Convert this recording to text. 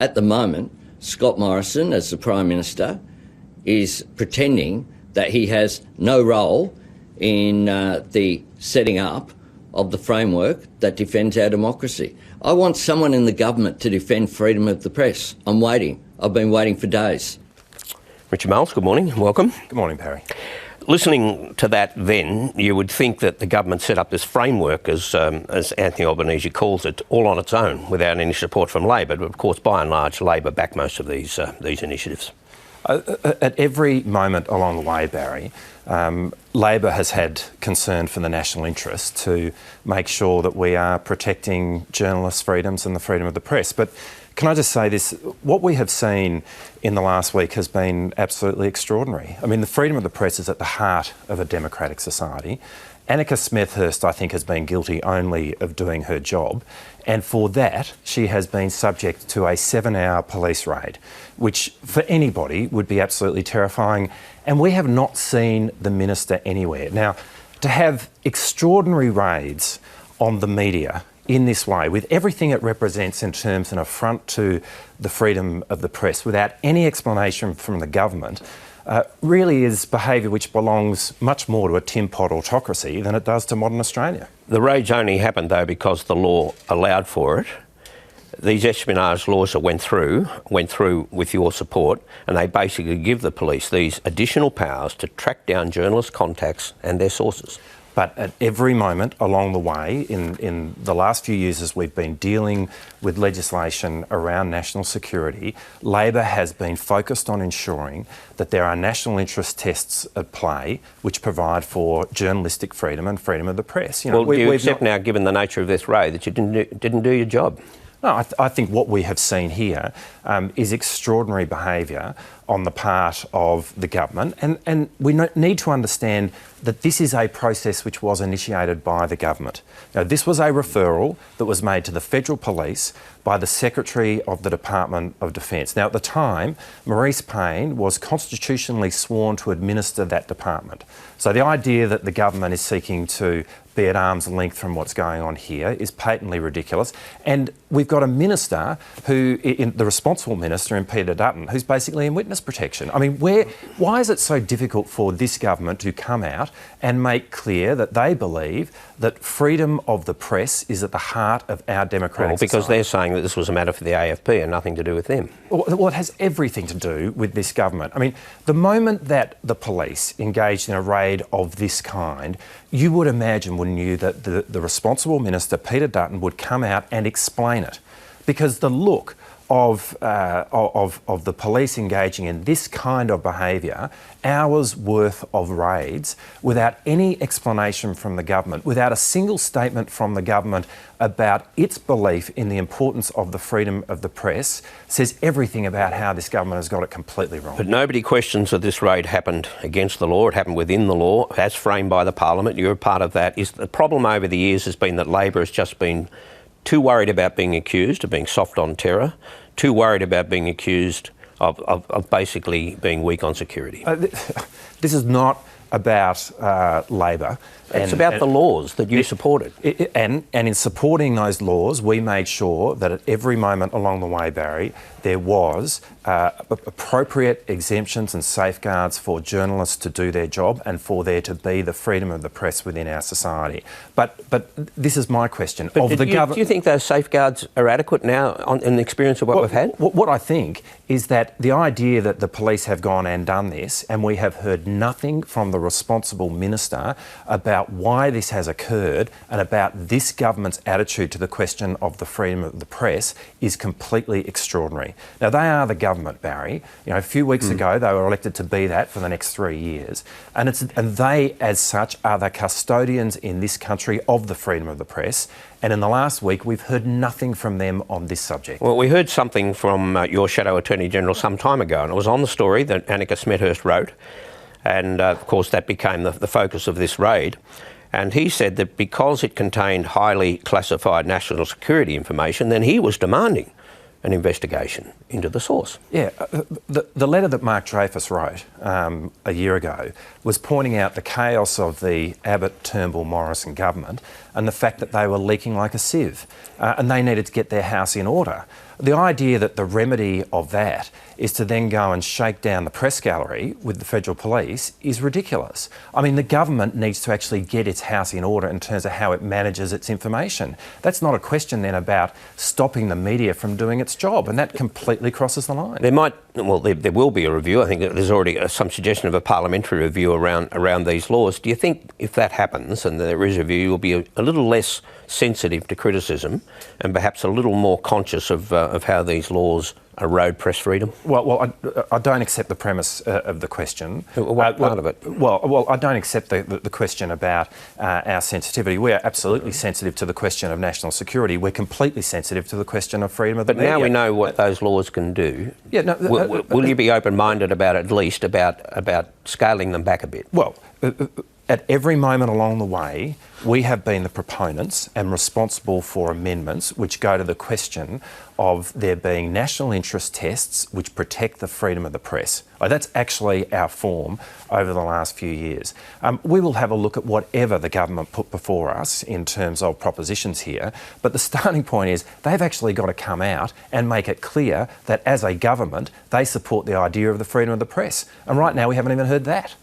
At the moment, Scott Morrison, as the Prime Minister, is pretending that he has no role in the setting up of the framework that defends our democracy. I want someone in the government to defend freedom of the press. I'm waiting. I've been waiting for days. Richard Marles, good morning. Welcome. Good morning, Barry. Listening to that then, you would think that the government set up this framework, as Anthony Albanese calls it, all on its own, without any support from Labor. But of course, by and large, Labor back most of these initiatives. At every moment along the way, Barry, Labor has had concern for the national interest to make sure that we are protecting journalists' freedoms and the freedom of the press. But can I just say this? What we have seen in the last week has been absolutely extraordinary. I mean, the freedom of the press is at the heart of a democratic society. Annika Smethurst, I think, has been guilty only of doing her job. And for that, she has been subject to a 7-hour police raid, which for anybody would be absolutely terrifying. And we have not seen the minister anywhere. Now, to have extraordinary raids on the media in this way, with everything it represents in terms of an affront to the freedom of the press, without any explanation from the government, really is behaviour which belongs much more to a tin pot autocracy than it does to modern Australia. The raids only happened, though, because the law allowed for it. These espionage laws that went through with your support, and they basically give the police these additional powers to track down journalists' contacts and their sources. But at every moment along the way, in the last few years as we've been dealing with legislation around national security, Labor has been focused on ensuring that there are national interest tests at play which provide for journalistic freedom and freedom of the press. You know, well, do you accept now, given the nature of this raid, that you didn't do your job? No, I think what we have seen here is extraordinary behaviour on the part of the government, and we need to understand that this is a process which was initiated by the government. Now, this was a referral that was made to the Federal Police by the Secretary of the Department of Defence. Now, at the time, Marise Payne was constitutionally sworn to administer that department. So the idea that the government is seeking to be at arm's length from what's going on here is patently ridiculous. And we've got a minister the responsible minister in Peter Dutton, who's basically in witness protection. I mean, why is it so difficult for this government to come out and make clear that they believe that freedom of the press is at the heart of our democratic because society? They're saying that this was a matter for the AFP and nothing to do with them. Well, it has everything to do with this government. I mean, the moment that the police engaged in a raid of this kind, you would imagine, wouldn't you, that the responsible minister, Peter Dutton, would come out and explain it. Because the look of the police engaging in this kind of behaviour, hours worth of raids, without any explanation from the government, without a single statement from the government about its belief in the importance of the freedom of the press, says everything about how this government has got it completely wrong. But nobody questions that this raid happened against the law. It happened within the law, as framed by the Parliament. You're a part of that. The problem over the years has been that Labor has just been too worried about being accused of being soft on terror, too worried about being accused of basically being weak on security. This is not about Labor. It's about the laws that you supported. And in supporting those laws, we made sure that at every moment along the way, Barry, there was appropriate exemptions and safeguards for journalists to do their job and for there to be the freedom of the press within our society. But this is my question. Do you think those safeguards are adequate now in the experience of what we've had? What I think is that the idea that the police have gone and done this and we have heard nothing from the responsible minister about why this has occurred and about this government's attitude to the question of the freedom of the press is completely extraordinary. Now, they are the government, Barry. You know, a few weeks ago, they were elected to be that for the next 3 years. And they, as such, are the custodians in this country of the freedom of the press. And in the last week, we've heard nothing from them on this subject. Well, we heard something from your Shadow Attorney General some time ago, and it was on the story that Annika Smethurst wrote. And, of course, that became the focus of this raid. And he said that because it contained highly classified national security information, then he was demanding an investigation into the source. Yeah, the letter that Mark Dreyfus wrote a year ago was pointing out the chaos of the Abbott, Turnbull, Morrison government and the fact that they were leaking like a sieve and they needed to get their house in order. The idea that the remedy of that is to then go and shake down the press gallery with the federal police is ridiculous. I mean, the government needs to actually get its house in order in terms of how it manages its information. That's not a question then about stopping the media from doing its job, and that completely crosses the line. There will be a review. I think that there's already some suggestion of a parliamentary review around these laws. Do you think if that happens and there is a review, you'll be a little less sensitive to criticism and perhaps a little more conscious of how these laws erode press freedom? Well, I don't accept the premise of the question. What part of it? Well, I don't accept the question about our sensitivity. We are absolutely sensitive to the question of national security. We're completely sensitive to the question of freedom of the media. But now we know what those laws can do. Yeah, no, will you be open-minded about at least about scaling them back a bit? Well, at every moment along the way, we have been the proponents and responsible for amendments which go to the question of there being national interest tests which protect the freedom of the press. That's actually our form over the last few years. We will have a look at whatever the government put before us in terms of propositions here, but the starting point is they've actually got to come out and make it clear that as a government, they support the idea of the freedom of the press. And right now we haven't even heard that.